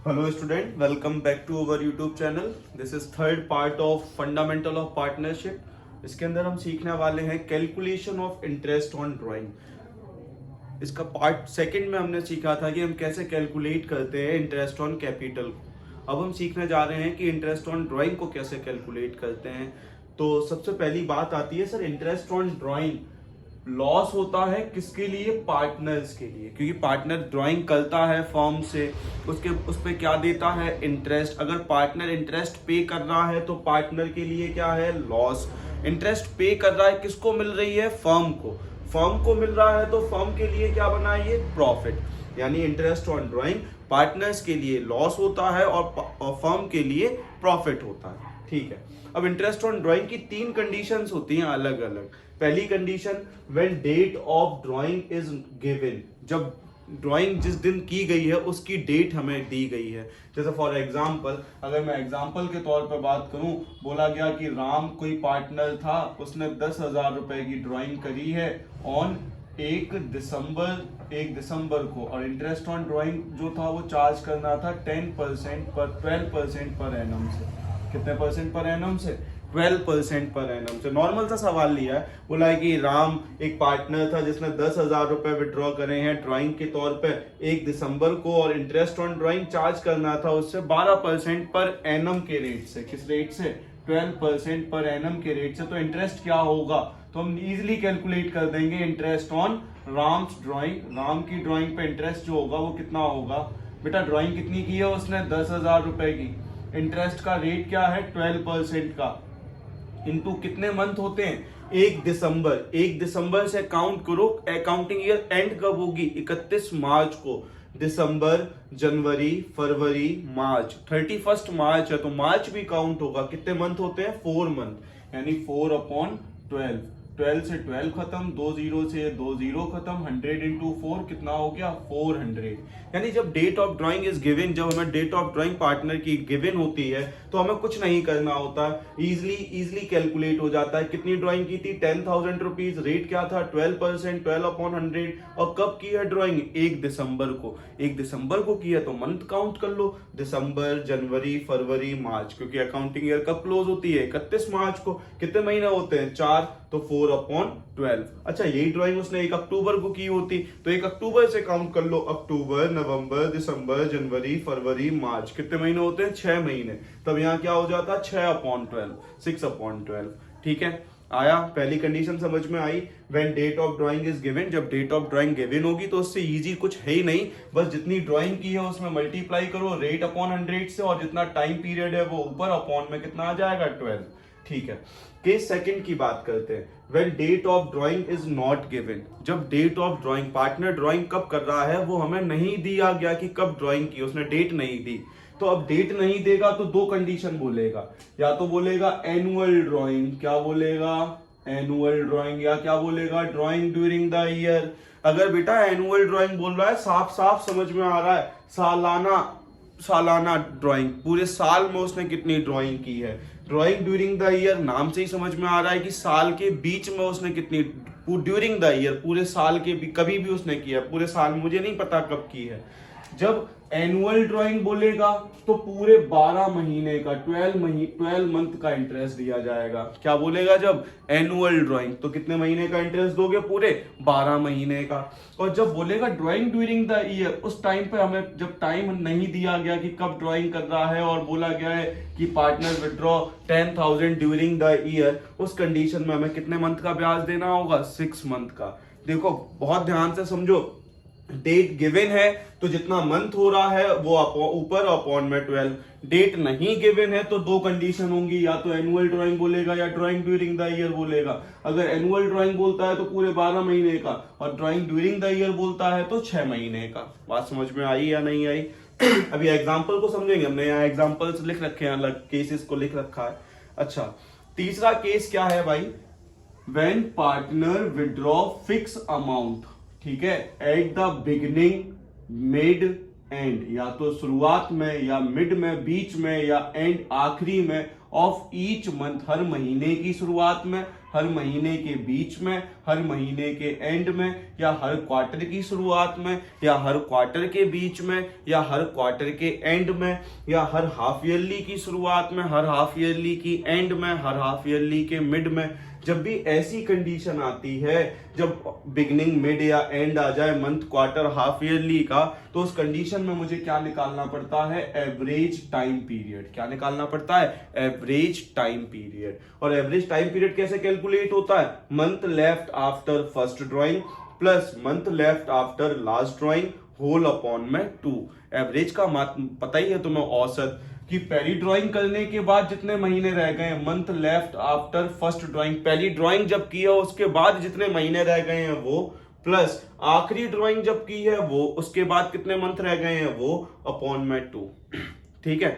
Hello student, welcome back to our YouTube channel. This is third part of Fundamental of Partnership. इसके अंदर हम सीखने वाले हैं calculation of interest on drawing. इसका पार्ट सेकंड में हमने सीखा था कि हम कैसे कैलकुलेट करते हैं इंटरेस्ट ऑन कैपिटल को। अब हम सीखने जा रहे हैं कि इंटरेस्ट ऑन ड्राइंग को कैसे कैलकुलेट करते हैं। तो सबसे पहली बात आती है sir, interest on drawing loss होता है किसके लिए? पार्टनर्स के लिए, क्योंकि पार्टनर ड्राइंग करता है फर्म से, उसके उस पे क्या देता है? इंटरेस्ट। अगर पार्टनर इंटरेस्ट पे कर रहा है तो पार्टनर के लिए क्या है? लॉस। इंटरेस्ट पे कर रहा है, किसको मिल रही है? फर्म को। फर्म को मिल रहा है तो फर्म के लिए क्या बना? ये प्रॉफिट। यानी इंटरेस्ट ऑन ड्राइंग पार्टनर्स के लिए लॉस होता है और फर्म के लिए प्रॉफिट होता है। ठीक है। अब इंटरेस्ट ऑन ड्राइंग की तीन कंडीशंस होती हैं अलग अलग। पहली condition, when date of drawing is given, जब ड्राइंग जिस दिन की गई है उसकी डेट हमें दी गई है। जैसे फॉर एग्जांपल, अगर मैं एग्जांपल के तौर पर बात करूं, बोला गया कि राम कोई पार्टनर था, उसने 10,000 रुपए की ड्राइंग करी है ऑन 1 दिसंबर को, और इंटरेस्ट ऑन ड्राइंग जो था वो चार्ज करना था 10% पर 12% पर एनम से। कितने परसेंट पर एनम से? 12% पर एनम से। नॉर्मल सा सवाल लिया है, बोला है कि राम एक पार्टनर था जिसने 10,000 रुपए विड्रॉ करे हैं ड्राइंग के तौर पे 1 दिसंबर को, और इंटरेस्ट ऑन ड्राइंग चार्ज करना था उससे 12% पर एनम के रेट से। किस रेट से? 12% पर एनम के रेट से। तो इंटरेस्ट क्या होगा? तो हम इजिली कैलकुलेट कर देंगे interest on Ram's drawing. Ram की ड्राइंग पे इंटरेस्ट जो होगा वो कितना होगा? बेटा ड्राइंग कितनी की है उसने? 10,000 रुपए की। इंटरेस्ट का रेट क्या है? 12% का। इनटू कितने मंथ होते हैं? 1 दिसंबर। 1 दिसंबर से काउंट करो। अकाउंटिंग ईयर एंड कब होगी? 31 मार्च को। दिसंबर, जनवरी, फरवरी, मार्च। 31 मार्च है तो मार्च भी काउंट होगा। कितने मंथ होते हैं? 4 मंथ। यानी 4/12। 12 से 12 खत्म, 20 से 20 खत्म, 100 इंटू 4 कितना हो गया? 400। यानी जब date of drawing is given, जब हमें डेट ऑफ ड्राइंग पार्टनर की गिवन होती है तो हमें कुछ नहीं करना होता, इजीली कैलकुलेट हो जाता है। कितनी ड्राइंग की थी? 10,000 रुपीज। रेट क्या था? 12%, 12/100। और कब की है ड्राइंग? 1 दिसंबर को। 1 दिसंबर को की है तो मंथ काउंट कर लो, दिसंबर, जनवरी, फरवरी, मार्च, क्योंकि अकाउंटिंग ईयर कब क्लोज होती है? 31 मार्च को। कितने महीने होते हैं? 4, तो 4/12। अच्छा, यही ड्राइंग उसने 1 अक्टूबर को की होती तो 1 अक्टूबर से काउंट कर लो। अक्टूबर, नवंबर, दिसंबर, जनवरी, फरवरी, मार्च। कितने महीने होते हैं? 6 महीने। तब यहाँ क्या हो जाता? 6/12, 6/12। ठीक है, आया? पहली कंडीशन समझ में आई। When date of drawing is given, जब डेट ऑफ ड्राइंग गिवन होगी तो उससे इजी कुछ है ही नहीं, बस जितनी ड्राइंग की है उसमें मल्टीप्लाई करो रेट अपॉन 100 से, और जितना टाइम पीरियड है वो ऊपर अपॉन में कितना आ जाएगा? 12। ठीक है। केस सेकंड की बात करते हैं। When date of drawing is not given, जब date of drawing, partner drawing कब कर रहा है वो हमें नहीं दिया गया कि कब ड्राइंग की, उसने डेट नहीं दी। तो अब डेट नहीं देगा तो दो कंडीशन बोलेगा, या तो बोलेगा एनुअल ड्राइंग, क्या बोलेगा? एनुअल ड्राइंग, या क्या बोलेगा? Drawing during the year. अगर बेटा एनुअल ड्राइंग बोल रहा है, साफ साफ समझ में आ रहा है सालाना ड्राइंग, पूरे साल में उसने कितनी ड्राइंग की है। ड्राइंग ड्यूरिंग द ईयर, नाम से ही समझ में आ रहा है कि साल के बीच में उसने कितनी, ड्यूरिंग द ईयर, पूरे साल के भी कभी भी उसने किया, पूरे साल में मुझे नहीं पता कब की है। जब एनुअल ड्राइंग बोलेगा तो पूरे 12 महीने का, 12 मंथ का इंटरेस्ट दिया जाएगा। क्या बोलेगा? जब एनुअल ड्राइंग तो कितने महीने का इंटरेस्ट दोगे? पूरे 12 महीने का। और जब बोलेगा ड्राइंग ड्यूरिंग द ईयर, उस टाइम पे हमें जब टाइम नहीं दिया गया कि कब ड्राइंग कर रहा है, और बोला गया है कि partner withdraw 10,000 during the year, उस कंडीशन में हमें कितने मंथ का ब्याज देना होगा? 6 मंथ का। देखो बहुत ध्यान से समझो, डेट गिवन है तो जितना मंथ हो रहा है वो ऊपर अपॉन में 12। डेट नहीं गिवन है तो दो कंडीशन होंगी, या तो एनुअल ड्राइंग बोलेगा या ड्राइंग ड्यूरिंग द ईयर बोलेगा। अगर एनुअल ड्राइंग बोलता है तो पूरे 12 महीने का, और ड्राइंग ड्यूरिंग द ईयर बोलता है तो 6 महीने का। बात समझ में आई या नहीं आई? अभी एग्जाम्पल को समझेंगे। हमने यहाँ एग्जाम्पल्स लिख रखे हैं, अलग केसेस को लिख रखा है। अच्छा, तीसरा केस क्या है भाई? When partner withdraw fix amount, ठीक है, at the beginning, mid, and, या तो शुरुआत में या मिड में, बीच में, या एंड आखिरी में, ऑफ ईच मंथ, हर महीने की शुरुआत में हर महीने के बीच में, हर महीने के एंड में, या हर क्वार्टर की शुरुआत में, या हर क्वार्टर के बीच में, या हर क्वार्टर के एंड में, या हर हाफ ईयरली की शुरुआत में, हर हाफ ईयरली की एंड में, हर हाफ ईयरली के मिड में। जब भी ऐसी कंडीशन आती है, जब बिगिनिंग, मिड या एंड आ जाए मंथ, क्वार्टर, हाफ ईयरली का, तो उस कंडीशन में मुझे क्या निकालना पड़ता है? Average time period. क्या निकालना पड़ता है? Average time period. और एवरेज टाइम पीरियड कैसे कैलकुलेट होता है? Month left after first drawing plus month left after last drawing whole upon में 2। एवरेज का पता ही है तुम्हें, औसत, कि पहली ड्राइंग करने के बाद जितने महीने रह गए हैं, month left after first drawing, पहली ड्राइंग जब की है उसके बाद जितने महीने रह गए हैं वो, प्लस आखिरी ड्राइंग जब की है वो, उसके बाद कितने मंथ रह गए हैं वो, अपॉन में 2। ठीक है,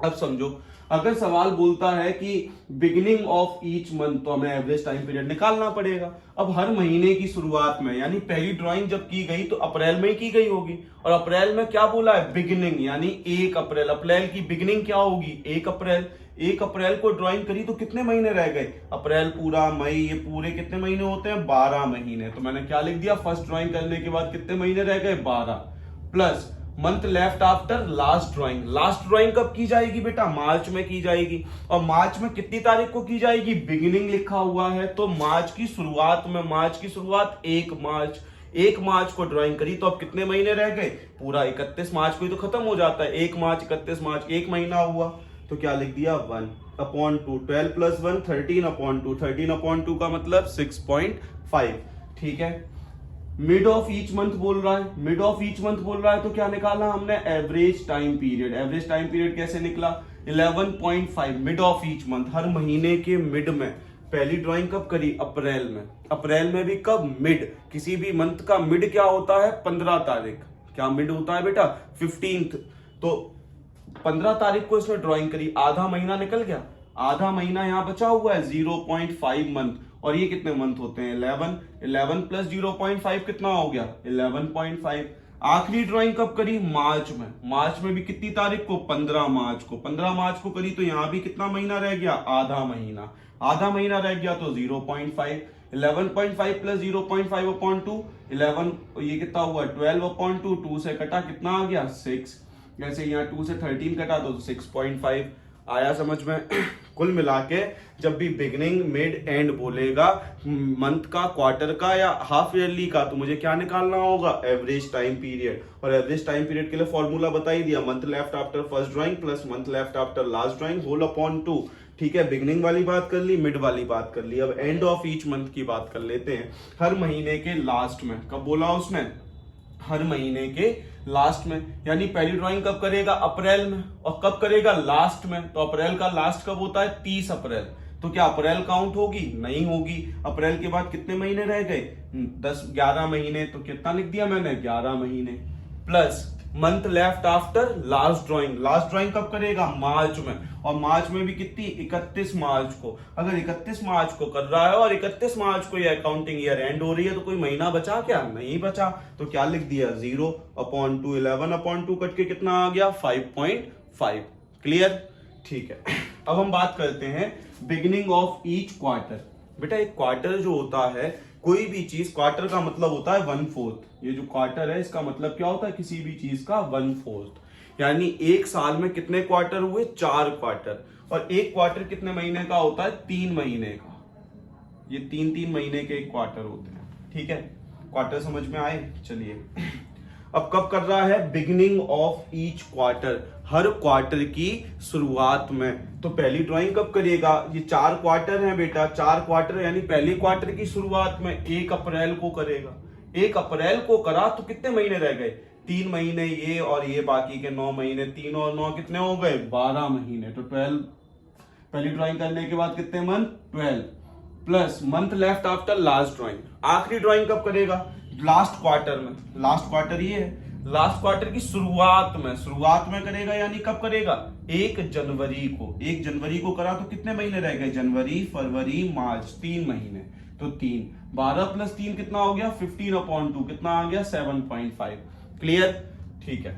अब समझो, अगर सवाल बोलता है कि बिगिनिंग ऑफ ईच मंथ, तो हमें एवरेज टाइम पीरियड निकालना पड़ेगा। अब हर महीने की शुरुआत में, यानी पहली ड्राइंग जब की गई तो अप्रैल में ही की गई होगी, और अप्रैल में क्या बोला है? बिगिनिंग, यानी 1 अप्रैल। अप्रैल की बिगिनिंग क्या होगी? 1 अप्रैल। 1 अप्रैल को ड्राइंग करी तो कितने महीने रह गए? अप्रैल पूरा, मई, ये पूरे कितने महीने होते हैं? 12 महीने। तो मैंने क्या लिख दिया? फर्स्ट ड्राइंग करने के बाद कितने महीने रह गए? 12, plus month left after last drawing. Last drawing कब की जाएगी बेटा? मार्च में की जाएगी। और मार्च में कितनी तारीख को की जाएगी? बिगिनिंग लिखा हुआ है, तो मार्च की शुरुआत में, मार्च की शुरुआत 1 मार्च। 1 मार्च को ड्राइंग करी तो अब कितने महीने रह गए? पूरा 31 मार्च को ही तो खत्म हो जाता है। 1 मार्च, 31 मार्च, 1 महीना हुआ। तो क्या लिख दिया? 1 अपॉन 2, 12 प्लस 1 13 अपॉन 2, 13 अपॉन 2 का मतलब 6.5। ठीक है, मिड ऑफ ईच मंथ बोल रहा है, मिड ऑफ ईच मंथ बोल रहा है, तो क्या निकाला हमने? Average time period. Average time period कैसे निकला? 11.5, मिड ऑफ ईच मंथ, हर महीने के मिड में। पहली ड्राइंग कब करी? अप्रैल में। अप्रैल में भी कब? मिड। किसी भी मंथ का मिड क्या होता है? 15 तारीख। क्या मिड होता है बेटा? 15th। तो 15 तारीख को इसने ड्राइंग करी, आधा महीना निकल गया। आधा महीना यहां बचा हुआ है, 0.5 मंथ। और ये कितने मंथ होते हैं? 11। 11 प्लस 0.5 कितना हो गया? 11.5। आखिरी ड्राइंग कब करी? मार्च में। मार्च में भी कितनी तारीख को? 15 मार्च को। 15 मार्च को करी तो यहां भी कितना महीना रह गया? आधा महीना। आधा महीना रह गया तो 0.5। 11.5 प्लस 0.5 अपॉन 2, 11, ये कितना हुआ? 12 अपॉन 2, 2 से कटा कितना आ गया? 6। जैसे यहाँ 2 से 13 कटा तो 6.5 आया समझ में। कुल मिला के जब भी बिगिनिंग, मिड, एंड बोलेगा मंथ का, क्वार्टर का या हाफ ईयरली का, तो मुझे क्या निकालना होगा? Average time period. और एवरेज टाइम पीरियड के लिए फॉर्मूला बता ही दिया, month left after first drawing plus month left after last drawing whole upon 2। ठीक है, बिगिनिंग वाली बात कर ली, मिड वाली बात कर ली। अब एंड ऑफ ईच मंथ की बात कर लेते हैं। हर महीने के लास्ट में, कब बोला उसने? हर महीने के लास्ट में। यानी पहली ड्राइंग कब करेगा? अप्रैल में। और कब करेगा? लास्ट में। तो अप्रैल का लास्ट कब होता है? 30 अप्रैल। तो क्या अप्रैल काउंट होगी? नहीं होगी। अप्रैल के बाद कितने महीने रह गए? 11 महीने। तो कितना लिख दिया मैंने? 11 महीने। Plus month left after last drawing. Last drawing कब करेगा? मार्च में। और मार्च में भी कितनी? 31 मार्च को। अगर 31 मार्च को कर रहा है और 31 मार्च को ये अकाउंटिंग ईयर एंड हो रही है, तो कोई महीना बचा क्या? नहीं बचा। तो क्या लिख दिया? 0 अपॉन 2, 11 अपॉन 2 कट के कितना आ गया? 5.5। क्लियर? ठीक है, अब हम बात करते हैं बिगिनिंग ऑफ ईच क्वार्टर। बेटा एक क्वार्टर जो होता है, कोई भी चीज, क्वार्टर का मतलब होता है 1/4। ये जो क्वार्टर है इसका मतलब क्या होता है? किसी भी चीज का 1/4। यानी एक साल में कितने क्वार्टर हुए? 4 क्वार्टर। और एक क्वार्टर कितने महीने का होता है? 3 महीने का। ये 3-3 महीने के एक क्वार्टर होते हैं। ठीक है, क्वार्टर समझ में आए? चलिए, अब कब कर रहा है? Beginning of each quarter, her quarter की शुरुआत में। तो पहली ड्राइंग कब करेगा? ये 4 क्वार्टर हैं बेटा, 4 क्वार्टर, यानी पहले क्वार्टर की शुरुआत में 1 अप्रैल को करेगा। 1 अप्रैल को करा तो कितने महीने रह गए? 3 महीने ये और ये, बाकी के 9 महीने। 3 और 9 कितने हो गए? 12 महीने। तो 12 पहली ड्राइंग करने के बाद कितने month? 12 plus month left after last drawing. आखिरी ड्राइंग कब करेगा? लास्ट क्वार्टर में। लास्ट क्वार्टर ये है, लास्ट क्वार्टर की शुरुआत में। शुरुआत में करेगा, यानी कब करेगा? 1 जनवरी को। 1 जनवरी को करा तो कितने महीने रह गए? जनवरी, फरवरी, मार्च, 3 महीने। तो 3, 12 प्लस 3 कितना हो गया? 15 अपॉन 2 कितना आ गया? 7.5। क्लियर? ठीक है,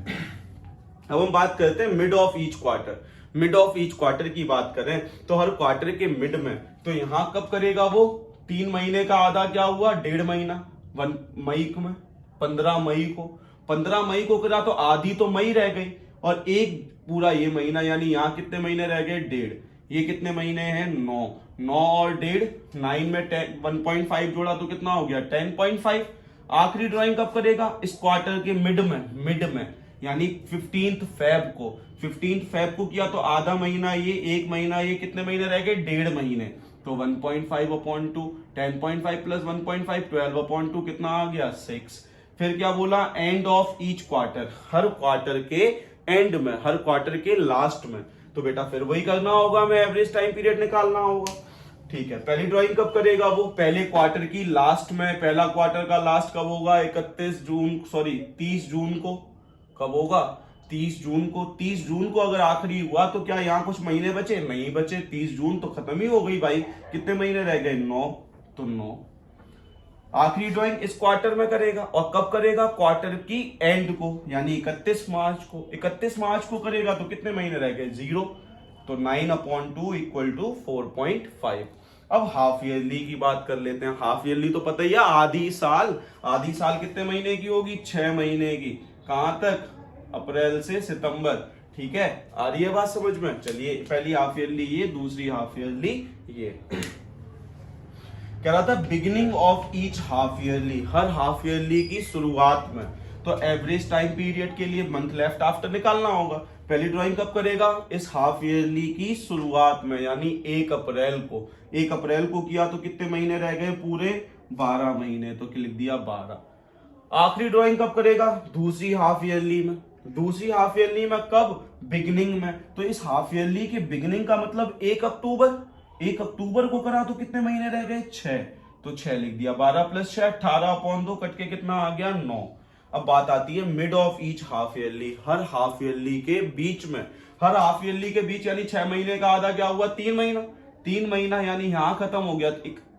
अब हम बात करते हैं mid of each quarter. Mid of each quarter की बात करें तो हर क्वार्टर के मिड में, तो यहां कब करेगा वो, 3 महीने का आधा क्या हुआ, 1.5 महीना, 1 मई को में 15 मई को, 15 मई को करा तो आधी तो मई रह गई, और एक पूरा ये महीना, यानी यहाँ कितने महीने रह गए, 1.5, ये कितने महीने हैं, 9, 9 और 1.5, 9 में 1.5 जोड़ा तो कितना हो गया, 10.5। आखिरी ड्राइंग कब करेगा, इस क्वार्टर के मिड में यानी 15 फेब को, 15 फेब को किया तो आधा महीना ये, एक महीना ये, कितने महीने रह गए, 1.5 महीने, तो 1.5/2, 10.5 प्लस 1.5, 12/2, कितना आ गया, 6। फिर क्या बोला, and of each quarter, her quarter के एंड में, हर क्वार्टर के लास्ट में, तो बेटा फिर वही करना होगा, मैं एवरेज टाइम पीरियड निकालना होगा। ठीक है, पहली ड्राइंग कब करेगा वो, पहले क्वार्टर की लास्ट में, पहला क्वार्टर का लास्ट कब होगा, 30 जून को, कब होगा, 30 जून को। 30 जून को अगर आखिरी हुआ तो क्या यहाँ कुछ महीने बचे, नहीं बचे, 30 जून तो खत्म ही हो गई भाई, कितने महीने रह गए, 9, तो 9। आखिरी ड्राइंग इस क्वार्टर में करेगा, और कब करेगा, क्वार्टर की एंड को, यानी 31 मार्च को। 31 मार्च को करेगा तो कितने महीने रह गए, 0, तो 9/2 इक्वल टू 4.5। अब हाफ ईयरली की बात कर लेते हैं। हाफ ईयरली तो पता ही है, आधी साल कितने महीने की होगी, 6 महीने की, कहां तक, अप्रैल से सितंबर। ठीक है, आ रही है बात समझ में। चलिए, पहली हाफ ईयरली ये, दूसरी हाफ ईयरली ये। कह रहा था beginning of each half yearly, हर हाफ ईयरली की शुरुआत में, तो एवरेज टाइम पीरियड के लिए मंथ लेफ्ट आफ्टर निकालना होगा। पहली ड्राइंग कब करेगा, इस हाफ ईयरली की शुरुआत में, यानी 1 अप्रैल को। 1 अप्रैल को किया तो कितने महीने रह गए, पूरे 12 महीने, तो लिख दिया 12। आखिरी ड्राइंग कब करेगा, दूसरी हाफ ईयरली में। दूसरी हाफ ईयरली में कब, बिगिनिंग में, तो इस हाफ ईयरली के बिगिनिंग का मतलब 1 अक्टूबर। 1 अक्टूबर को करा तो कितने महीने रह गए, 6, तो 6 लिख दिया, 12 + 6 18/2, कट के कितना आ गया, 9। अब बात आती है mid of each half yearly, हर हाफ ईयरली के बीच में, हर हाफ ईयरली के बीच, यानी 6 महीने का आधा क्या हुआ, 3 महीना। 3 महीना यानी यहाँ खत्म हो गया।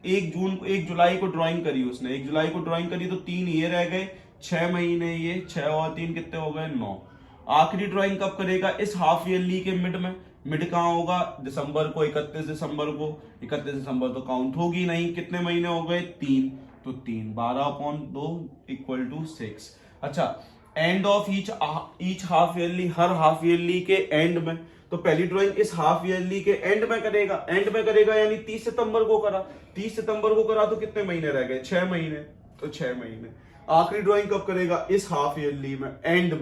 1 जुलाई को ड्राइंग करी उसने, 1 जुलाई को ड्राइंग करी तो 3 ये रह गए, 6 महीने ये, 6 और 3 कितने हो गए, 9। आखिरी ड्राइंग कब करेगा, इस हाफ ईयरली के मिड में। मिड कहाँ होगा, दिसंबर को, 31 दिसंबर को। 31 दिसंबर तो काउंट होगी नहीं, कितने महीने हो गए, 3, तो 3, 12/2 इक्वल टू 6। अच्छा, end of each half yearly, हर हाफ ईयरली के एंड में, तो पहली ड्राइंग इस हाफ ईयरली के एंड में करेगा, यानी 30 सितंबर को करा। 30 सितंबर को करा तो कितने महीने रह गए, 6 महीने, तो 6 महीने। आखिरी ड्राइंग कब करेगा, इस हाफ ईयरली में, एंड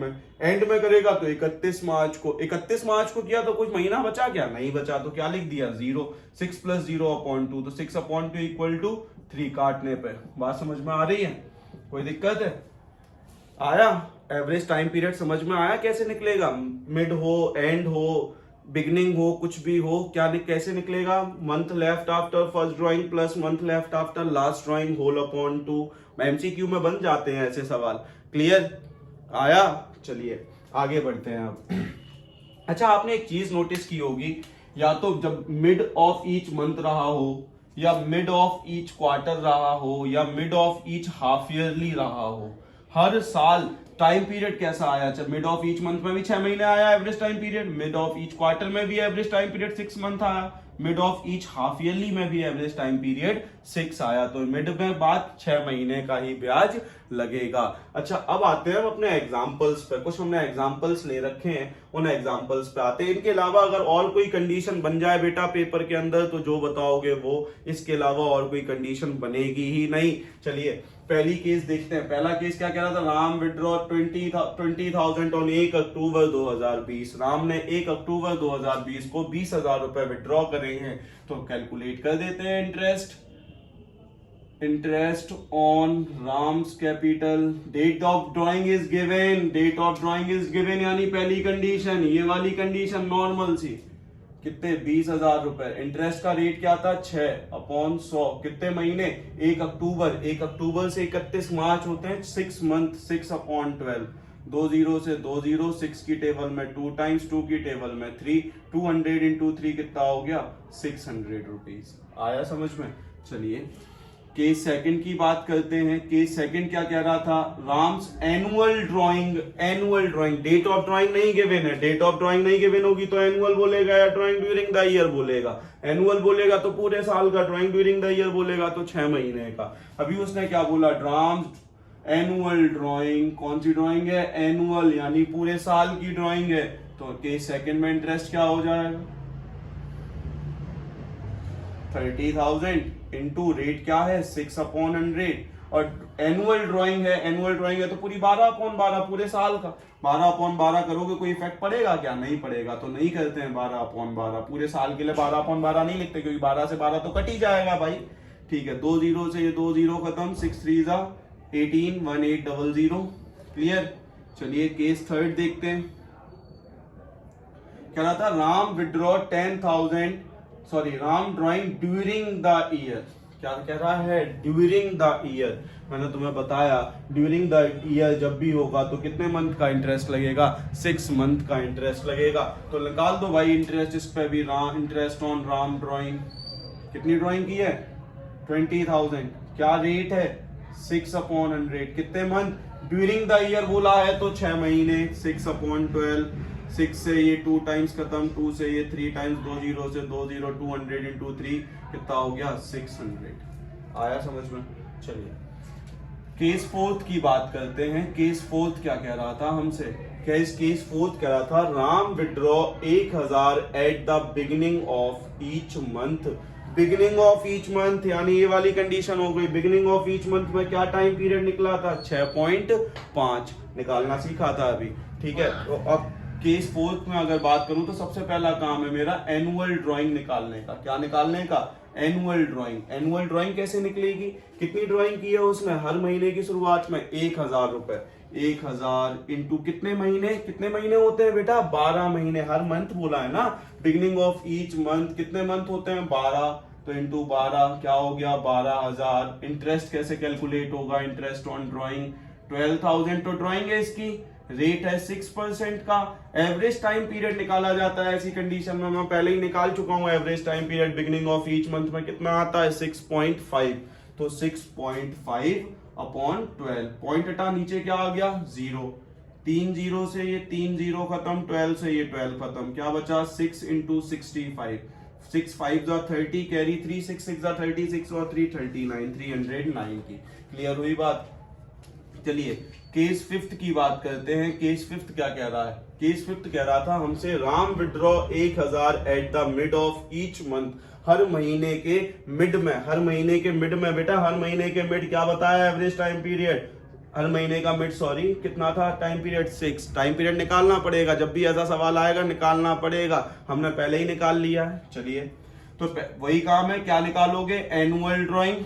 में करेगा तो 31 मार्च को। 31 मार्च को किया तो कुछ महीना बचा क्या, नहीं बचा, तो क्या लिख दिया, 0। 6 + 0/2, तो 6/2 इक्वल टू 3, काटने पे। बात समझ में आ रही है, कोई दिक्कत है, आया, एवरेज टाइम पीरियड समझ में आया कैसे निकलेगा, मिड हो, एंड हो, बिगनिंग हो, कुछ भी हो, कैसे निकलेगा, month left after first drawing plus month left after last drawing whole upon 2। MCQ में बन जाते हैं ऐसे सवाल। क्लियर, आया। चलिए आगे बढ़ते हैं अब। अच्छा, आपने एक चीज नोटिस की होगी, या तो जब मिड ऑफ ईच मंथ रहा हो, या मिड ऑफ ईच क्वार्टर रहा हो, या mid of each half yearly रहा हो, हर साल टाइम पीरियड कैसा आया, जब मिड ऑफ ईच मंथ में भी 6 महीने आया average time period, mid of each quarter में भी एवरेज टाइम पीरियड 6 मंथ आया, mid of each half yearly में भी एवरेज टाइम पीरियड 6 आया, तो मिड में बाद 6 महीने का ही ब्याज लगेगा। अच्छा, अब आते हैं हम अपने एग्जांपल्स पे। कुछ हमने एग्जांपल्स ले रखे हैं, उन एग्जांपल्स पे आते हैं। इनके अलावा अगर और कोई कंडीशन बन जाए बेटा पेपर के अंदर, तो जो बताओगे वो, इसके अलावा और कोई कंडीशन बनेगी ही नहीं। चलिए पहली केस देखते हैं। पहला केस क्या कह रहा था, राम विड्रॉ 20,000 ऑन 1 अक्टूबर 2020। राम ने 1 अक्टूबर 2020 को 20,000 रुपए विड्रॉ करे हैं, तो कैलकुलेट कर देते हैं interest on Ram's capital. Date of drawing is given, यानी पहली कंडीशन, ये वाली कंडीशन नॉर्मल सी, कितने, 20,000 रुपए। इंटरेस्ट का रेट क्या था, 6/100, कितने महीने, 1 अक्टूबर। 1 अक्टूबर से 31 मार्च होते हैं 6 मंथ, 6/12, 20 से 20, 6 की टेबल में 2 टाइम्स, 2 की टेबल में 3, 200 × 3 कितना हो गया, 600 रुपीज। आया समझ में। चलिए केस सेकंड की बात करते हैं। केस सेकंड क्या कह रहा था, Ram's annual drawing, date of drawing नहीं गिवन है, डेट ऑफ ड्राइंग नहीं गिवन होगी तो एनुअल बोलेगा या ड्राइंग ड्यूरिंग द ईयर बोलेगा। एनुअल बोलेगा तो पूरे साल का, ड्राइंग ड्यूरिंग द ईयर बोलेगा तो 6 महीने का। अभी उसने क्या बोला, राम्स एनुअल ड्राइंग, कौन सी ड्राइंग है, एनुअल यानी पूरे साल की ड्राइंग है। तो केस सेकंड में इंटरेस्ट क्या हो जाएगा, 30,000 इंटू रेट क्या है 6/100, और एनुअल ड्राइंग है तो पूरी 12/12 पूरे साल का। 12/12 करोगे कोई इफेक्ट पड़ेगा क्या, नहीं पड़ेगा, तो नहीं करते हैं 12/12 पूरे साल के लिए। 12/12 नहीं लिखते क्योंकि 12 से 12 तो कट ही जाएगा भाई। ठीक है, 2 0 से ये 2 0 खत्म, 6 3 18 1800। क्लियर। चलिए केस थर्ड देखते हैं। क्या रहा था, Ram withdraw 10,000, sorry Ram drawing during the year. क्या कह रहा है, ड्यूरिंग द ईयर। मैंने तुम्हें बताया ड्यूरिंग द ईयर जब भी होगा तो कितने मंथ का इंटरेस्ट लगेगा, 6 मंथ का इंटरेस्ट लगेगा। तो निकाल दो भाई इंटरेस्ट इस पे भी, इंटरेस्ट ऑन राम ड्राइंग। कितनी ड्राइंग की है, 20,000। क्या रेट है, 6/100। कितने मंथ, ड्यूरिंग द ईयर बोला है तो 6 महीने, 6/12। 6 से ये 2 टाइम्स खत्म, 2 से ये 3 टाइम्स, 2 0 से 2 0, 200 इंटू 3 कितना हो गया, 600। आया समझ में। चलिए केस फोर्थ की बात करते हैं। केस फोर्थ क्या कह रहा था हमसे, केस फोर्थ कह रहा था, Ram withdraw 1000 at the beginning of each month. Beginning of each month यानी ये वाली कंडीशन हो गई। बिगिनिंग ऑफ ईच मंथ में क्या टाइम पीरियड निकला था, 6.5 निकालना सीखा था अभी। ठीक है, तो अब केस फोर्थ में अगर बात करूं तो सबसे पहला काम है मेरा एनुअल ड्राइंग निकालने का। क्या निकालने का, एनुअल ड्राइंग। एनुअल ड्राइंग कैसे निकलेगी, कितनी ड्राइंग की है उसने, हर महीने की शुरुआत में 1000 रुपए। 1000 इंटू कितने महीने होते हैं बेटा, 12 महीने। हर मंथ बोला है ना, बिगिनिंग ऑफ ईच मंथ, कितने मंथ होते हैं, 12। तो इंटू 12 क्या हो गया, 12,000। इंटरेस्ट कैसे कैलकुलेट होगा, इंटरेस्ट ऑन ड्राइंग 12,000 तो ड्राइंग है इसकी, रेट है 6% का। एवरेज टाइम पीरियड निकाला जाता है ऐसी कंडीशन में, मैं पहले ही निकाल चुका हूं। Average time period beginning of each month में कितना आता है, 6.5। तो 6.5/12। पॉइंट हटा, नीचे क्या आ गया, 0। 3 0 से ये 3 0 खत्म, 12 से ये 12 खत्म, क्या बचा, 6 इंटू 65। 6 5 30, कैरी 3, 6 6 36 और 3 39, 309 की। क्लियर हुई बात। चलिए केस फिफ्थ की बात करते हैं। केस फिफ्थ क्या कह रहा है, केस फिफ्थ कह रहा था हमसे, Ram withdraw 1000 at the mid of each month. हर महीने के मिड में, हर महीने के मिड में बेटा, हर महीने के मिड क्या बताया, एवरेज टाइम पीरियड, हर महीने का मिड, सॉरी कितना था टाइम पीरियड, 6। टाइम पीरियड निकालना पड़ेगा, जब भी ऐसा सवाल आएगा निकालना पड़ेगा, हमने पहले ही निकाल लिया है। चलिए तो वही काम है, क्या निकालोगे, एनुअल ड्राइंग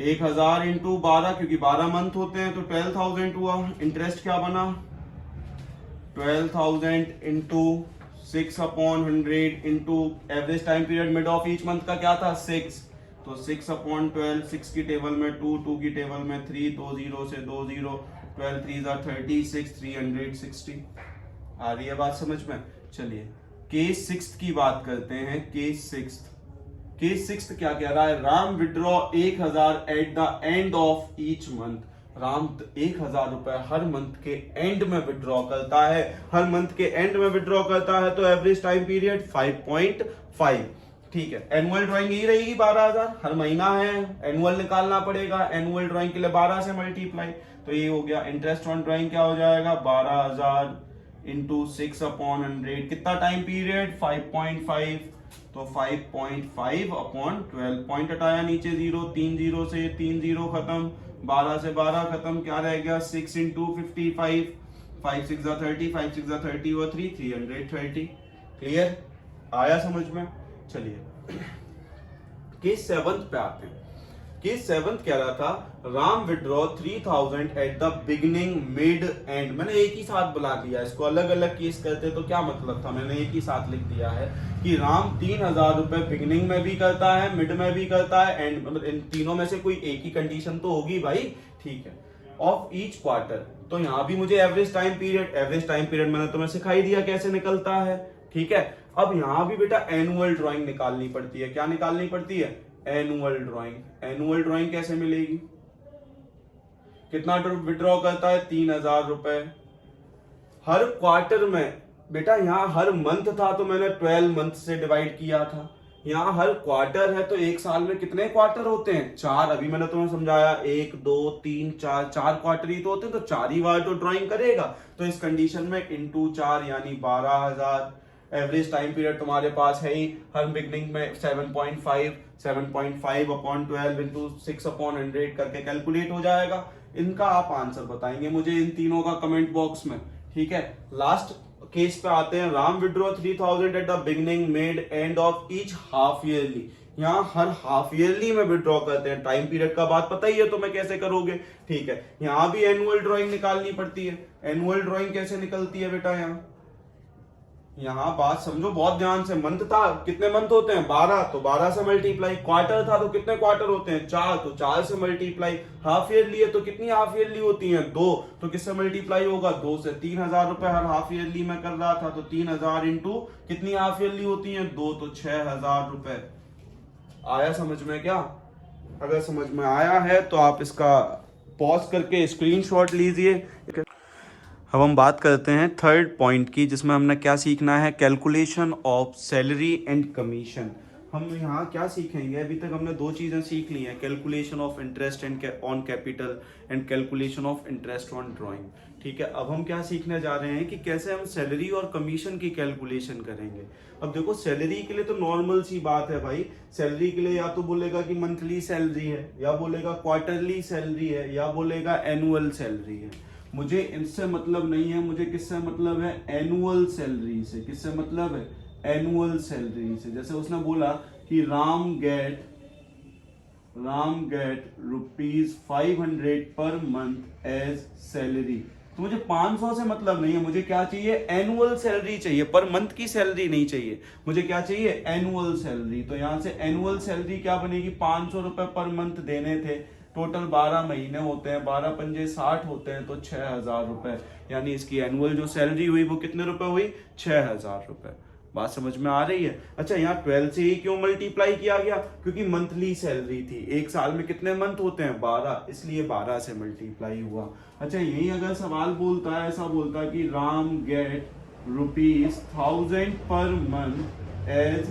1000 इंटू 12, क्योंकि 12 मंथ होते हैं तो 12,000 हुआ। इंटरेस्ट क्या बना, 12,000 into 6/100 into average time period mid of each month का क्या था, 6। तो 6/12, 6 की टेबल में 2, 2 की टेबल में 3, 2 0 से 2 0, 12 3 36, 360। आ रही है बात समझ में। चलिए केस सिक्स्थ की बात करते हैं। केस सिक्स्थ क्या कह रहा है, Ram withdraw 1000 at the end of each month. Ram 1000 रुपए हर मंथ के एंड में विड्रॉ करता है, हर मंथ के एंड में विड्रॉ करता है, तो एवरेज टाइम पीरियड 5.5। ठीक है, एनुअल ड्राइंग यही रहेगी 12,000, हर महीना है, एनुअल निकालना पड़ेगा, एनुअल ड्राइंग के लिए 12 से मल्टीप्लाई, तो ये हो गया। इंटरेस्ट ऑन ड्राइंग क्या हो जाएगा, 12,000 इंटू 6/100, कितना टाइम पीरियड, 5.5, तो 5.5/12। पॉइंट हटाया, नीचे 0, 3 0 से 3 0 खत्म, 12 से 12 खत्म, क्या रह गया, 6 इंटू 55, 5 6 30, 5 6 30 और 3 330। क्लियर, आया समझ में। चलिए केस सेवंथ पे आते हैं। केस सेवंथ कह रहा था, Ram withdraw 3000 at the beginning, mid, and. मैंने एक ही साथ बुला दिया, इसको अलग अलग केस करते तो क्या मतलब था, मैंने एक ही साथ लिख दिया है कि राम 3000 रुपए बिगिनिंग में भी करता है, मिड में भी करता है, एंड, मतलब इन तीनों में से कोई एक ही कंडीशन तो होगी भाई। ठीक है, ऑफ ईच क्वार्टर, तो यहां भी मुझे एवरेज टाइम पीरियड मैंने तुम्हें सिखाई दिया कैसे निकलता है। ठीक है, अब यहां भी बेटा एनुअल ड्राइंग निकालनी पड़ती है। क्या निकालनी पड़ती है, एनुअल ड्राइंग। एनुअल ड्राइंग कैसे मिलेगी? कितना विड्रॉ करता है? 3000 रुपए हर क्वार्टर में। बेटा यहाँ हर मंथ था तो मैंने 12 मंथ से डिवाइड किया था। यहाँ हर क्वार्टर है तो एक साल में कितने क्वार्टर होते हैं? 4। अभी मैंने तुम्हें समझाया 1 2 3 4 4 क्वार्टर ही तो होते हैं, तो 4 ही बार तो ड्राइंग करेगा। तो इस कंडीशन में इंटू 4 यानी 12000। एवरेज टाइम पीरियड तुम्हारे पास है ही, हर बिगनिंग में 7.5 अपॉन 12 इंटू 6 अपॉन 100 करके कैलकुलेट हो जाएगा। इनका आप आंसर बताएंगे मुझे इन तीनों का कमेंट बॉक्स में, ठीक है। लास्ट केस पे आते हैं। Ram withdraw 3000 at the beginning made and of each half yearly. यहाँ हर हाफ ईयरली में विड्रॉ करते हैं। टाइम पीरियड का बात पता ही है तो मैं कैसे करोगे, ठीक है। यहाँ भी एनुअल ड्राइंग निकालनी पड़ती है। एनुअल ड्राइंग कैसे निकलती है बेटा? यहाँ बात समझो बहुत ध्यान से। मंथ था, कितने मंथ होते हैं? 12, तो 12 से मल्टीप्लाई। क्वार्टर था तो कितने क्वार्टर होते हैं? 4, तो 4 से मल्टीप्लाई। हाफ ईयरली है तो कितनी हाफ ईयरली होती हैं? 2, तो किससे मल्टीप्लाई होगा? 2 से। 3000 रुपए हर हाफ ईयरली में कर रहा था तो 3000 इंटू कितनी हाफ ईयरली होती है? 2, तो 6000 रुपए। आया समझ में क्या? अगर समझ में आया है तो आप इसका पॉज करके स्क्रीनशॉट लीजिए। अब हम बात करते हैं थर्ड पॉइंट की, जिसमें हमने क्या सीखना है? Calculation of salary and commission. हम यहाँ क्या सीखेंगे? अभी तक हमने 2 चीज़ें सीख ली हैं, calculation of interest and on capital and calculation of interest on drawing, ठीक है। अब हम क्या सीखने जा रहे हैं कि कैसे हम सैलरी और कमीशन की कैलकुलेशन करेंगे। अब देखो सैलरी के लिए तो नॉर्मल सी बात है भाई। सैलरी के लिए या तो बोलेगा कि मंथली सैलरी है, या बोलेगा क्वार्टरली सैलरी है, या बोलेगा एनुअल सैलरी है। मुझे इनसे मतलब नहीं है, मुझे किससे मतलब है? एनुअल सैलरी से। किससे मतलब है? एनुअल सैलरी से। जैसे उसने बोला कि राम गेट ₹500 पर मंथ एज सैलरी, तो मुझे 500 से मतलब नहीं है। मुझे क्या चाहिए? एनुअल सैलरी चाहिए, पर मंथ की सैलरी नहीं चाहिए। मुझे क्या चाहिए? Annual salary. तो यहां से एनुअल सैलरी क्या बनेगी? 500 रुपए पर मंथ देने थे। टोटल 12 महीने होते हैं, 12 पंजे 60 होते हैं, तो 6000 रुपए। यानी इसकी एनुअल जो सैलरी हुई वो कितने रुपए हुई? 6000 रुपए। बात समझ में आ रही है? अच्छा, यहाँ 12 से ही क्यों मल्टीप्लाई किया गया? क्योंकि मंथली सैलरी थी। एक साल में कितने मंथ होते हैं? 12, इसलिए 12 से मल्टीप्लाई हुआ। अच्छा, यही अगर सवाल बोलता है, ऐसा बोलता है कि Ram get ₹1000 per month as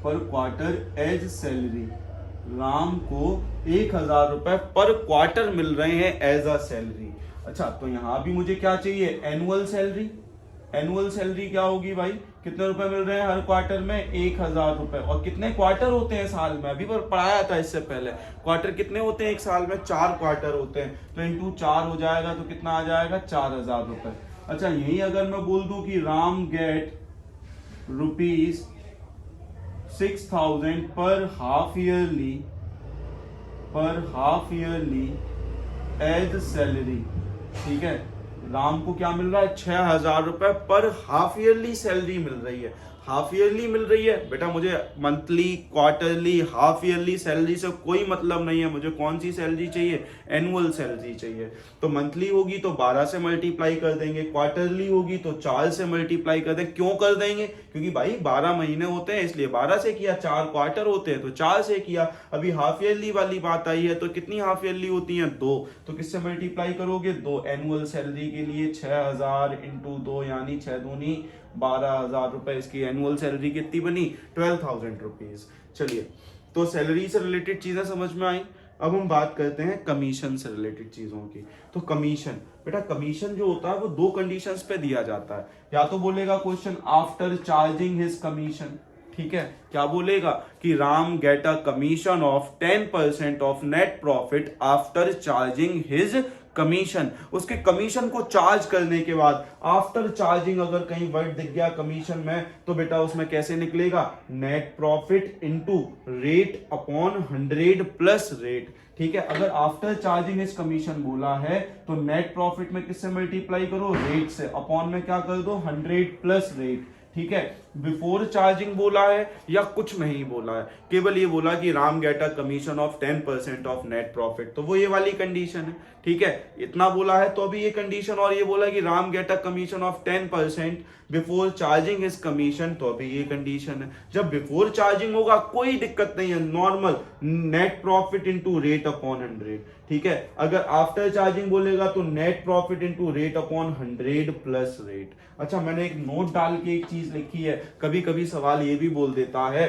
per quarter as salary. Ram को 1000 रुपए पर क्वार्टर मिल रहे हैं एज अ सैलरी। अच्छा, तो यहां भी मुझे क्या चाहिए? Annual salary. एनुअल सैलरी क्या होगी भाई? कितने रुपए मिल रहे हैं हर क्वार्टर में? 1000 रुपए। और कितने क्वार्टर होते हैं साल में? अभी पर पढ़ाया था इससे पहले। क्वार्टर कितने होते हैं एक साल में? 4 क्वार्टर होते हैं, तो इंटू 4 हो जाएगा, तो कितना आ जाएगा? 4000 रुपए। अच्छा, यही अगर मैं बोल दूं कि राम गेट ₹6000 पर हाफ ईयरली एज सैलरी, ठीक है। राम को क्या मिल रहा है? 6000 रुपए पर हाफ ईयरली सैलरी मिल रही है। हाफ ईयरली मिल रही है बेटा, मुझे monthly, quarterly, half yearly salary से कोई मतलब नहीं है। मुझे कौन सी सैलरी चाहिए? एनुअल सैलरी चाहिए। तो मंथली होगी तो 12 से मल्टीप्लाई कर देंगे, क्वार्टरली होगी तो 4 से मल्टीप्लाई कर देंगे। क्यों कर देंगे? क्योंकि भाई 12 महीने होते हैं इसलिए 12 से किया, 4 क्वार्टर होते हैं तो 4 से किया। अभी हाफ ईयरली वाली बात आई है तो कितनी हाफ ईयरली होती है? 2, तो किससे मल्टीप्लाई करोगे? 2। एनुअल सैलरी के लिए 6000 इंटू 2 यानी 6 दूनी 12000 रुपए। इसकी एनुअल सैलरी कितनी बनी? 12000 रुपीज। चलिए, तो सैलरी से रिलेटेड चीजें समझ में आई। अब हम बात करते हैं कमीशन से रिलेटेड चीजों की। तो कमीशन, बेटा कमीशन जो होता है वो 2 कंडीशंस पे दिया जाता है। या तो बोलेगा question after charging his commission, ठीक है। क्या बोलेगा कि Ram gate a commission of 10% of net profit after charging his commission. उसके कमीशन को चार्ज करने के बाद, आफ्टर चार्जिंग अगर कहीं वर्ड दिख गया कमीशन में, तो बेटा उसमें कैसे निकलेगा? Net profit into rate upon 100 plus rate, ठीक है। अगर आफ्टर चार्जिंग इस कमीशन बोला है तो नेट प्रॉफिट में किससे मल्टीप्लाई करो? रेट से। अपॉन में क्या कर दो? 100 प्लस रेट, ठीक है, बिफोर चार्जिंग बोला है या कुछ नहीं बोला है, केवल ये बोला कि Ram gate a commission of 10% of net profit, तो वो ये वाली कंडीशन है। ठीक है, इतना बोला है तो अभी ये कंडीशन, और ये बोला कि Ram gate a commission of 10% before charging is commission, तो अभी ये कंडीशन है। जब बिफोर चार्जिंग होगा कोई दिक्कत नहीं है, normal net profit into rate upon 100। ठीक है, अगर आफ्टर चार्जिंग बोलेगा तो net profit into rate upon 100 plus rate. अच्छा, मैंने एक नोट डाल के एक चीज लिखी है, कभी कभी सवाल ये भी बोल देता है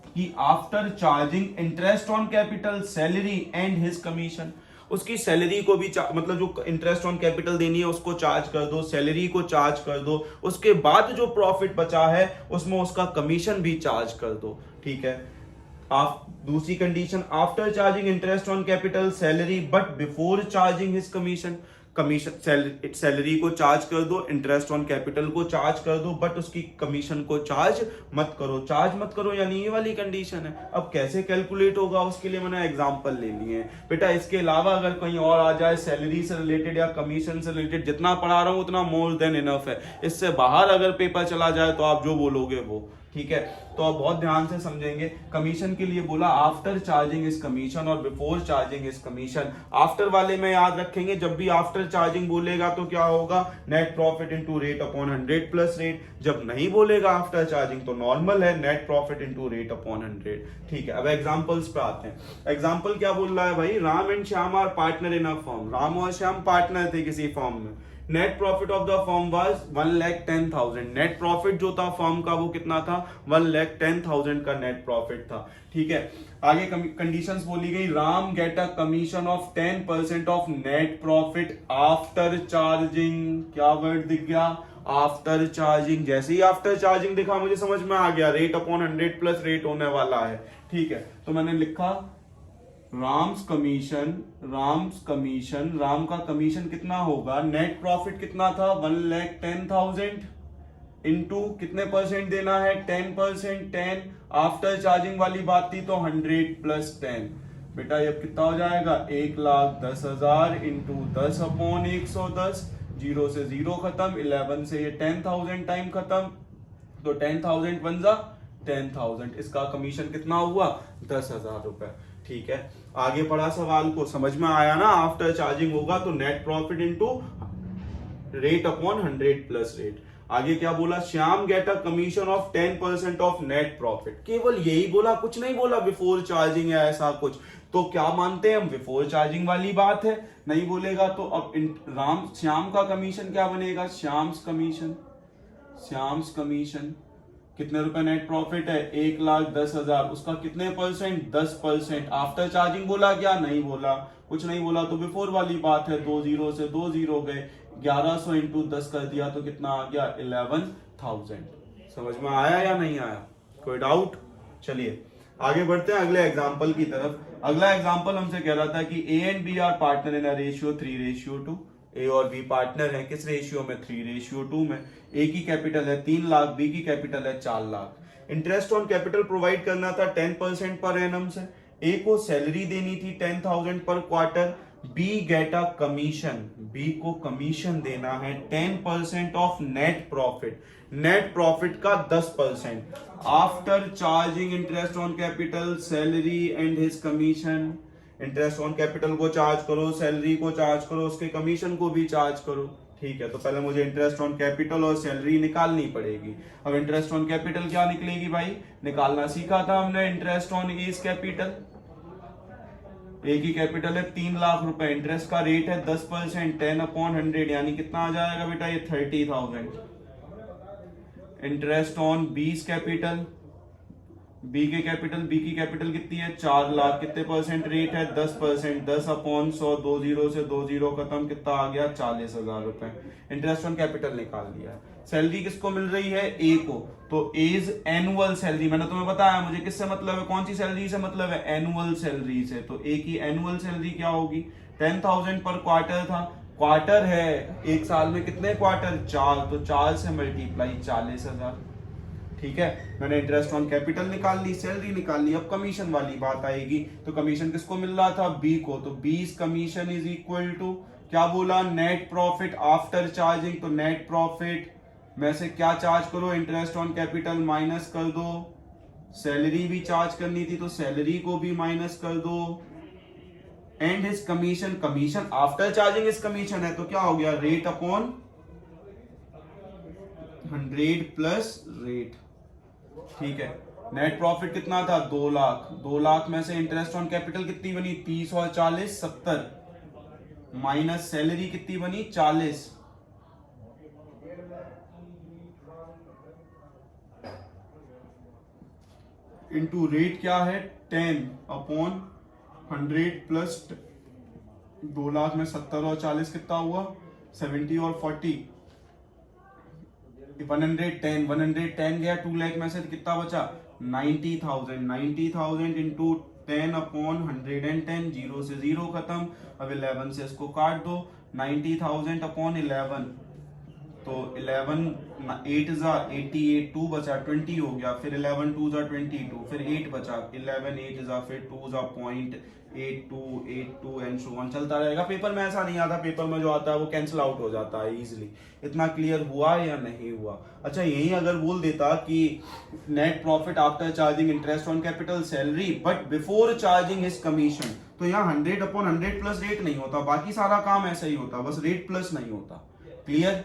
कि after charging interest on capital, salary and his commission, उसकी सैलरी को भी मतलब जो इंटरेस्ट ऑन कैपिटल देनी है उसको चार्ज कर दो, सैलरी को चार्ज कर दो, उसके बाद जो प्रॉफिट बचा है उसमें उसका कमीशन भी चार्ज कर दो। ठीक है, दूसरी condition, after charging interest on capital, salary, but before charging his commission, commission salary को चार्ज कर दो, इंटरेस्ट ऑन कैपिटल को चार्ज कर दो, बट उसकी कमीशन को चार्ज मत करो, यानी ये वाली कंडीशन है। अब कैसे कैलकुलेट होगा उसके लिए मैंने एग्जांपल ले लिए हैं बेटा। इसके अलावा अगर कहीं और आ जाए सैलरी से रिलेटेड या कमीशन से रिलेटेड, जितना पढ़ा रहा हूं उतना मोर देन इनफ है। इससे बाहर अगर पेपर चला जाए तो आप जो बोलोगे वो, ठीक है, तो आप बहुत ध्यान से समझेंगे। कमीशन के लिए बोला आफ्टर चार्जिंग इज कमीशन और before charging is commission. After वाले में याद रखेंगे, जब भी आफ्टर चार्जिंग बोलेगा तो क्या होगा, net profit into rate upon 100 plus rate. जब नहीं बोलेगा आफ्टर चार्जिंग तो नॉर्मल है, net profit into rate upon 100। ठीक है, अब एग्जांपल्स पे आते हैं। एग्जांपल क्या बोल रहा है भाई, Ram and Shyam are partner in a firm, Ram और श्याम पार्टनर थे किसी फर्म में। Net profit of the firm was 1,10,000। Net profit जो था फर्म का वो कितना था, 1,10,000 का नेट प्रॉफिट था। ठीक है, आगे कंडीशंस बोली गई, Ram gate a commission of 10% of net profit after charging. क्या वर्ड दिख गया, आफ्टर चार्जिंग। जैसे ही आफ्टर चार्जिंग दिखा मुझे समझ में आ गया रेट अपॉन 100 प्लस रेट होने वाला है। ठीक है, तो मैंने लिखा राम का कमीशन कितना होगा, नेट प्रॉफिट कितना था 1,10,000 इंटू कितने परसेंट देना है, 10%, 10 आफ्टर चार्जिंग वाली बात थी तो 100 प्लस 10। बेटा ये कितना हो जाएगा, 1,10,000 इंटू 10 अपॉन 110, 0 से 0 खत्म, 11 से ये 10,000 टाइम खत्म, तो 10,000 बन जा 10,000। इसका कमीशन कितना हुआ, 10,000 रुपए। ठीक है, आगे पढ़ा सवाल को, समझ में आया ना। आफ्टर चार्जिंग होगा तो net profit into rate upon 100 plus rate. आगे क्या बोला, Shyam gate a commission of 10% of net profit. केवल यही बोला, कुछ नहीं बोला बिफोर चार्जिंग या ऐसा कुछ। तो क्या मानते हैं हम, बिफोर चार्जिंग वाली बात है, नहीं बोलेगा तो अब श्याम का कमीशन क्या बनेगा, श्याम्स कमीशन कितने रुपए नेट प्रॉफिट है, 1,10,000, उसका कितने परसेंट, 10%। आफ्टर चार्जिंग बोला क्या, नहीं बोला, कुछ नहीं बोला, तो बिफोर वाली बात है, 2 0 से 2 0 गए, 1100 इंटू 10 कर दिया तो कितना आ गया, 11,000। समझ में आया या नहीं आया, कोई डाउट। चलिए आगे बढ़ते हैं अगले एग्जाम्पल की तरफ। अगला एग्जाम्पल हमसे कह रहा था कि A and B are partner in a ratio 3:2। A और बी पार्टनर है किस रेशियो में, 3:2 में। ए की कैपिटल है 3 लाख, बी की कैपिटल है 4 lakh. Interest on capital provide करना था 10% पर एनम से। ए को सैलरी देनी थी 10,000 per quarter. B get a commission, B को कमीशन देना है 10% of net profit, net profit का 10%। After charging interest on capital, salary and his commission. Interest on capital को चार्ज करो, सैलरी को चार्ज करो, उसके कमीशन को भी चार्ज करो। ठीक है, तो पहले मुझे इंटरेस्ट ऑन कैपिटल और सैलरी निकालनी पड़ेगी। अब इंटरेस्ट ऑन कैपिटल क्या निकलेगी भाई, निकालना सीखा था हमने। इंटरेस्ट ऑन एज कैपिटल, ए की कैपिटल है 3 लाख रुपए, इंटरेस्ट का रेट है 10%, 10 अपॉन 100 यानी कितना आ जाएगा बेटा, ये 30,000। Interest on B's capital, B की कैपिटल कितनी है, 4 लाख, कितने परसेंट रेट है, 10%, 10 अपॉन 100, 2 0 से 2 0 खत्म, कितना आ गया, 40,000 रुपए। इंटरेस्ट ऑन कैपिटल निकाल दिया। सैलरी किसको मिल रही है, ए को, तो एज एनुअल सैलरी, मैंने तुम्हें बताया मुझे किससे मतलब है, कौन सी सैलरी से मतलब है, एनुअल सैलरी से। तो ए की एनुअल सैलरी क्या होगी, 10,000 पर क्वार्टर था, क्वार्टर है एक साल में कितने क्वार्टर, 4, तो 4 से मल्टीप्लाई 40,000। ठीक है, मैंने इंटरेस्ट ऑन कैपिटल निकाल ली, सैलरी निकाल ली। अब कमीशन वाली बात आएगी, तो कमीशन किसको मिल रहा था, बी को, तो बीस कमीशन इज इक्वल टू क्या बोला, नेट प्रॉफिट आफ्टर चार्जिंग, तो नेट प्रॉफिट में से क्या चार्ज करो, इंटरेस्ट ऑन कैपिटल माइनस कर दो, सैलरी भी चार्ज करनी थी तो सैलरी को भी माइनस कर दो, and his commission, commission after charging his commission है तो क्या हो गया, रेट अपॉन 100 प्लस रेट। ठीक है, नेट प्रॉफिट कितना था, 2 लाख, 2 लाख में से इंटरेस्ट ऑन कैपिटल कितनी बनी, 30 और 40 70, माइनस सैलरी कितनी बनी 40, इंटू रेट क्या है 10 अपॉन 100 प्लस 2 लाख में 70 और 40 कितना हुआ, 70 और 40 110 गया, 2 लाख में से कितना बचा 90,000 इंटू 10 अपॉन 110, 0 से 0 खत्म, अब 11 से इसको काट दो, 90,000 अपॉन 11 तो 11 8 जा 88, 2 बचा 20 हो गया, फिर 11 2 जा 22, फिर 8 बचा, 11 8 जा, फिर 2 जा 0.82 एंड सो ऑन चलता रहेगा। पेपर में ऐसा नहीं आता, पेपर में जो आता है वो कैंसिल आउट हो जाता है इजीली। इतना क्लियर हुआ या नहीं हुआ? अच्छा, यही अगर बोल देता कि net profit after charging interest on capital salary but before charging his commission, तो यहाँ 100 अपॉन 100 प्लस रेट नहीं होता, बाकी सारा काम ऐसा ही होता, बस रेट प्लस नहीं होता। क्लियर?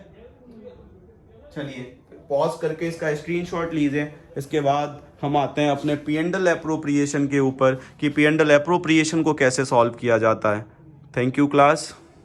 चलिए पॉज करके इसका स्क्रीनशॉट लीजिए, इसके बाद हम आते हैं अपने पी एंड एल एप्रोप्रिएशन के ऊपर कि पी एंड एल एप्रोप्रिएशन को कैसे सॉल्व किया जाता है। Thank you class.